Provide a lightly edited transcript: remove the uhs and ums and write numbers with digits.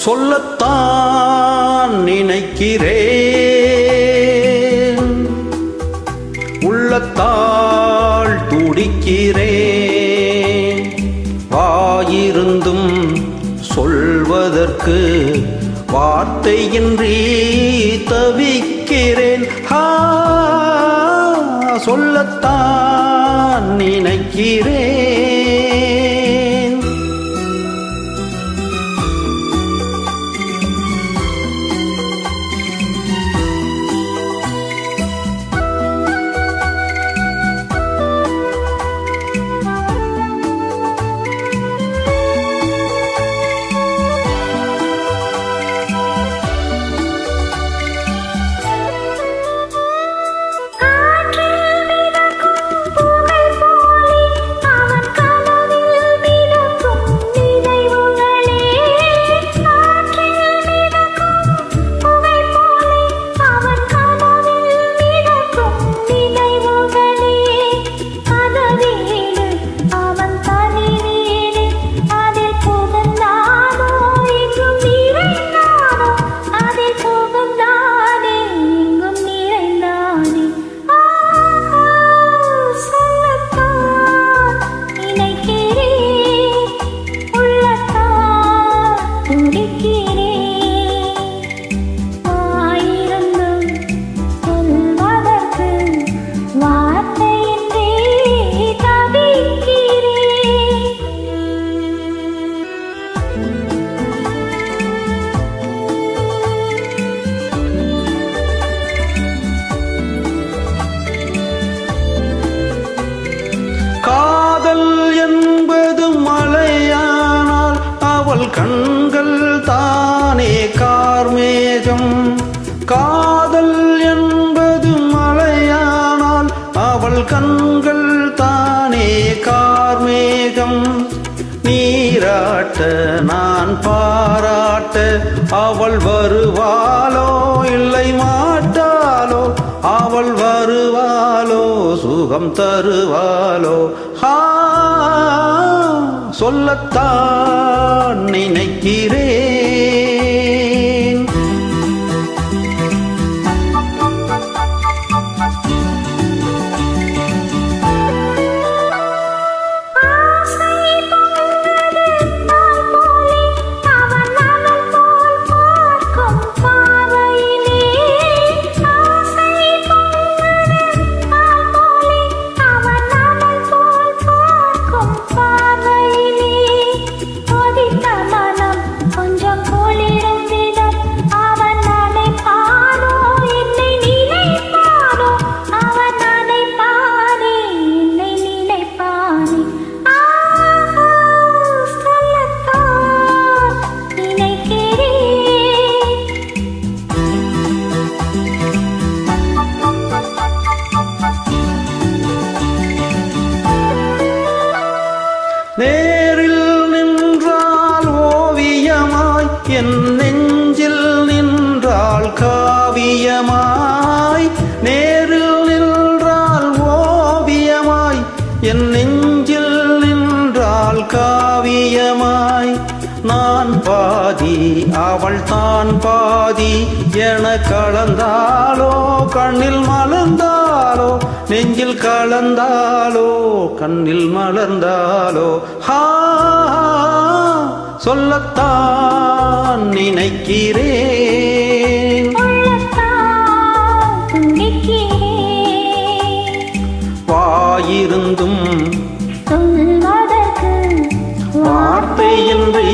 சொல்லத்தான் நினைக்கிறேன், உள்ளத்தால் துடிக்கிறேன். வாயிருந்தும் சொல்வதற்கு வார்த்தையின்றி தவிக்கிறேன். சொல்லத்தான் நினைக்கிறேன். கண்கள் தானே கார்மேகம். காதல் என்பது மழையானால் அவள் கண்கள் தானே கார்மேகம். நீராட்ட நான் பாராட்ட அவள் வருவாளோ இல்லை மாட்டாளோ, அவள் வருவாளோ சுகம் தருவாளோ. சொல்லத்தான் நினைக்கிறேன். நேரில் நின்றால் ஓவியமாய், என் நெஞ்சில் நின்றால் காவியமாய். நேரில் நின்றால் ஓவியமாய், என் நெஞ்சில் நின்றால் காவியமாய். நான் பாதி அவள் தான் பாதி என கலந்தாலோ, கண்ணில் மலர்ந்தாலோ, நெஞ்சில் கலந்தாலோ, கண்ணில் மலர்ந்தாலோ. சொல்லத்தான் நினைக்கிறேன். வாயிருந்தும் சொல்வதற்கு வார்த்தையின்றி